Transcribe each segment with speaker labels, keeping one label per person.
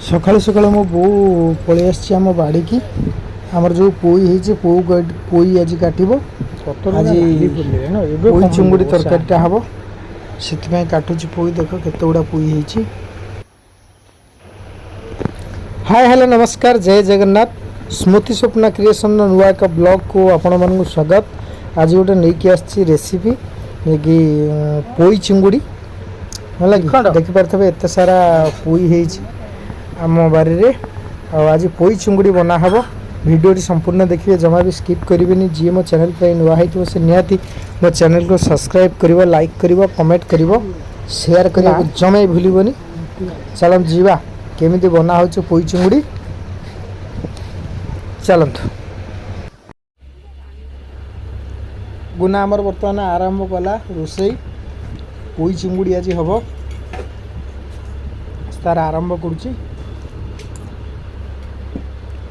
Speaker 1: सकाळू सकाळू मो बो पळी आसी आम बाड़ी की आमर जो पोई होती पोई आज काटब आज पोई चिंगुड़ी तरकारीटा हम से काटुची पोई देख केते गुड़ा पोई होती। हाय हेलो नमस्कार जय जगन्नाथ स्मृति स्वप्ना क्रिएशन नुआ एक ब्लॉग को आपण मानक स्वागत। आज गोटे नहीं आसी रेसिपी कि पोई चिंगुड़ी है देखिपे एत सारा पोई होती आम बारी रे आज पोई चिंगुड़ी बना हम वीडियोटी संपूर्ण देखिए जमा भी स्किप करेंगे। जी मो चैनल पर नुआ हो से निहाती मो चैनल को सब्सक्राइब कर लाइक कर कमेंट कर शेयर करने जमा भूलबनी। चल जीवा केमी बना हो पोई चिंगुड़ी चलतु। गुना आमर बर्तमान आरंभ कला रोसई पोई चिंगुड़ी आज हम तार आरंभ करुच्ची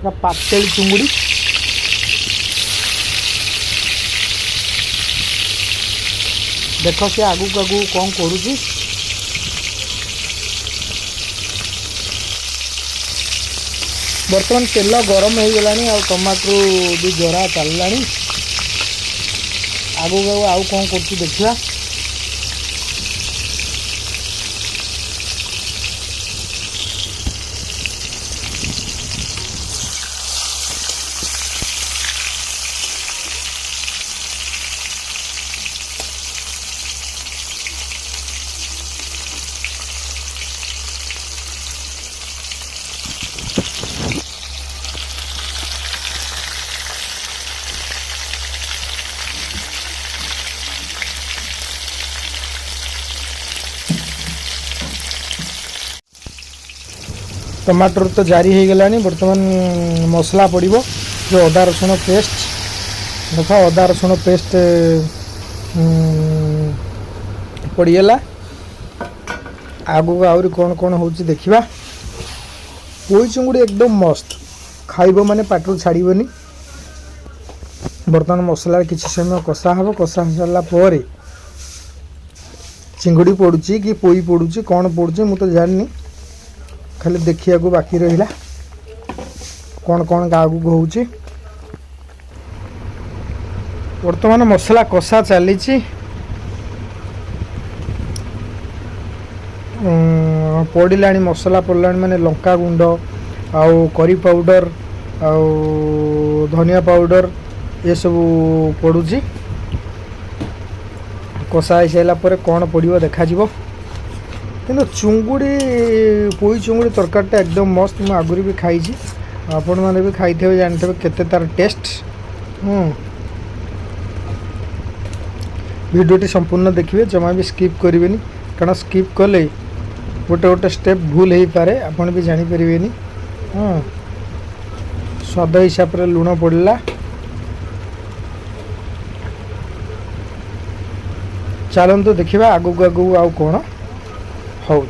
Speaker 1: पातल चिंगुड़ी देख सी आगू आगू कौन करुच्ची बर्तमान तेल गरम हो गला आ टमाटर भी जरा चलला आगू आगू कौन कर देखा। टमाटर तो जारी हो गला बर्तमान मसला पड़ो जो अदा रसुण पेस्ट देख अदा रसुण पेस्ट पड़गला आगू आहरी कौन कौन हो देखा। पोई चिंगुड़ी एकदम मस्त खाइब माने पाटू छाड़बनी। बर्तमान मसला किसी समय कषा हम कषा हो सारापर चिंगुड़ी पड़ुची कि पोई पड़ुची कौन पड़ुची मु तो जानी खाली देखिया को बाकी रहा कौन कौन आगू हो। वर्तमान मसला कषा चली पड़ा मसला पड़ा माने लंका गुंड आउ करी पाउडर आउ धनिया पाउडर ये सब पड़ुची कषा हो सारापर कौन पड़ो देखा किंतु चुंगुड़ी पोई चुंगुड़ी तरकारीटा एकदम मस्त मुझे आगुरी भी खाई आपण मैंने भी खाई थे जानते केते तार टेस्ट। वीडियोटी संपूर्ण देखिए जमा भी स्किप करेंगे कारण स्किप कले गोटे गोटे स्टेप भूल हो पारे आपण भी जानीपर। स्वाद हिसाब से लुण पड़ला चलतु देखा आगू आगू आउ कौन हो।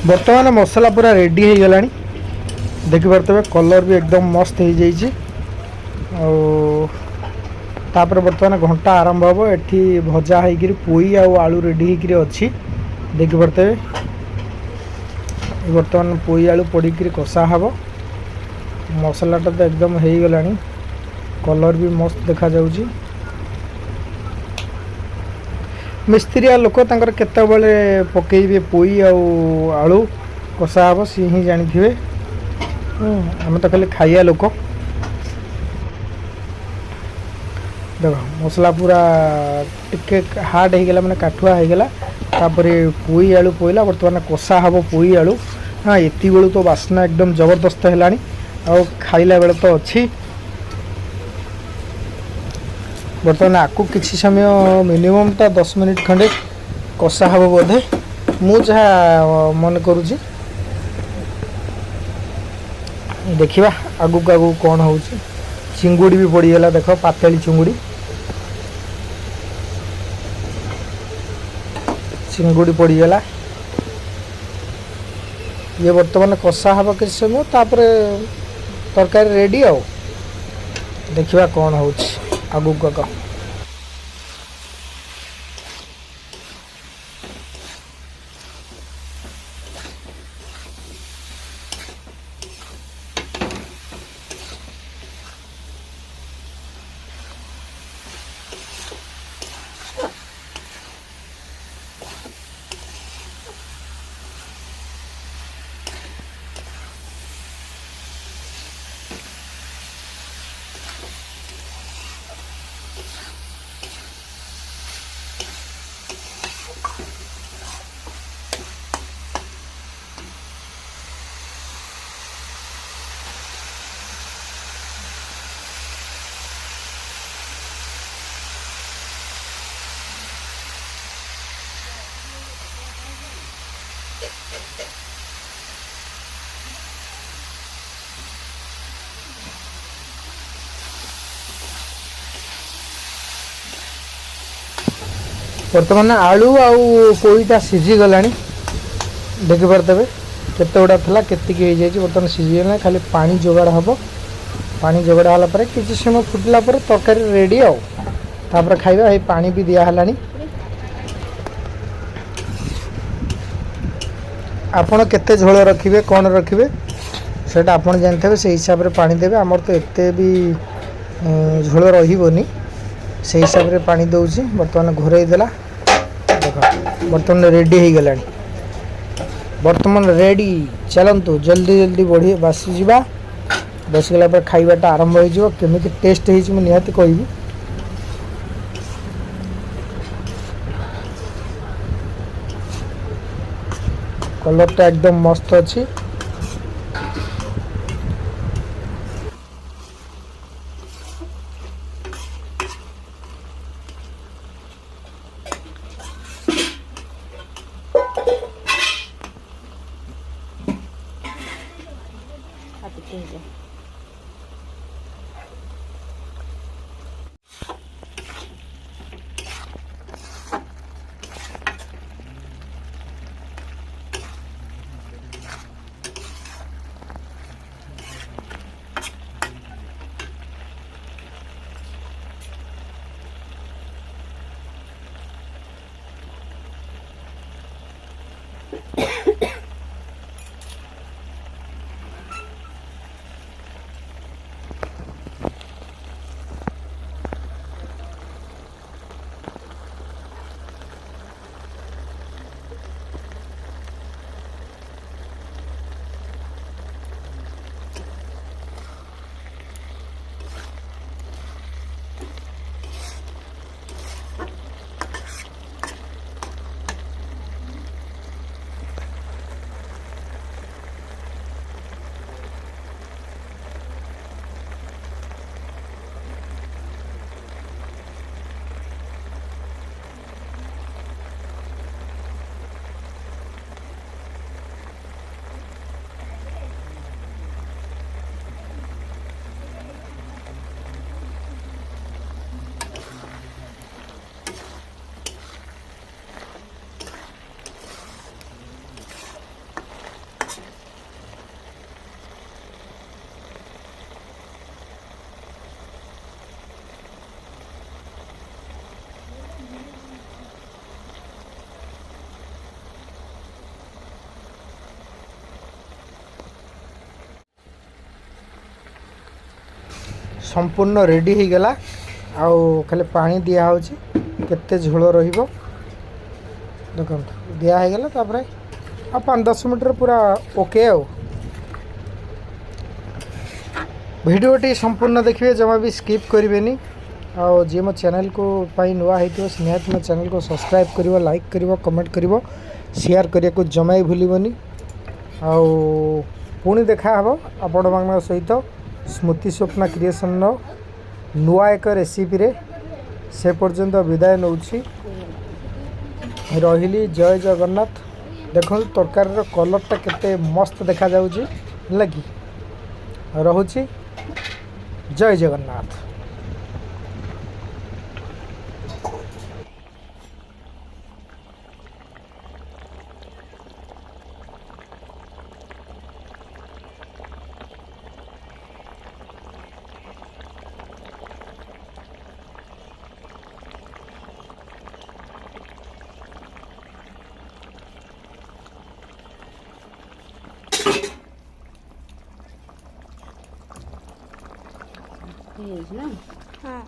Speaker 1: बर्तमान मसला पूरा रेडी हो गला देखिपे कलर भी एकदम मस्त हो जाइए। तापर बर्तमान घंटा आरंभ हम एटी भजा हो पोई आलू रेडी हो अच्छी देखिपे बर्तमान पोई आलू पड़ी कषा हम मसलाटा तो एकदम हो गला कलर भी मस्त देखा जाउची। मिस्त्रिया लोक केते पकईबे पोई आलू कषा हम सी ही जानी थे आम तो खाली खाइया लोक। देख मसला पूरा टिके हार्ड हो गला माने काठुआ हो गला तापर पोई आलू पईला बर्तमान कषा हम पोई आलू। हाँ एति बेलू तो बास्ना एकदम जबरदस्त है खाइला बेले तो अच्छी बर्तमान आपको किसी समय मिनिममटा 10 मिनिट खंडे कषा हम बोधे मु जहाँ मन करुँची देखा आगुक आगुक कौन हो चिंगुड़ी भी पड़ीगला देख पातली चिंगुड़ी चिंगुड़ी पड़ीगला ये बर्तमान कषा हवा किसी समय तापर तरकारी रेडी आओ देखा कौन हो आगुक आग बर्तमान आलू आउ पोईटा सीझी गलानी देखि पारतबे केते गुड़ा थला केतिकी हो जाई बर्तमान सीझी गला खाली पानी जोगाड़ हबो पानी जोगाड़ होला परे किछि समय फुटला परे तरकारी रेडी आउ तापर खाइबा हे पानी भी दिया हलानी आपण केते झोल रखिबे कोन रखिबे सेटा आपण जानथबे से हिसाब रे पानी देबे हमर तो एते भी झोल रहिबोनी से हिसाब रे पानी दउची बर्तमान घोरई देला देखो बर्तमान रेडी हो गला बर्तमान रेडी चलतु जल्दी जल्दी बढ़ी बासी जीवा बसगला पर खाइबाटा आरंभ हो जिवो केमिति टेस्ट हे छि मु निहाती कहबी कलरटा एकदम मस्त अछि संपूर्ण रेडी हो गला आउ खाली पानी दिया होची केते झोल रहिबो देखो दिया हो गला तापर आ 5-10 मिनट रे पूरा ओके आउ भिडियोटी संपूर्ण देखिए जमा भी स्किप करेंगे आउ जी मो चैनल को पाई नुआ होइतो निहाती मो चैनल को सब्सक्राइब करिवो लाइक करिवो कमेंट करिवो शेयर करिया को जमा ही भूलिबनी आउ पुणी देखा हबो आपण मान सहित स्मृति स्वप्ना क्रिएशन नुआ एक रेसिपी रे से पर्यंत विदाय नौ रही। जय जगन्नाथ। देखो तरकारी कलरटा केते मस्त देखा जाउची लगी रहुची। जय जगन्नाथ।
Speaker 2: ना हाँ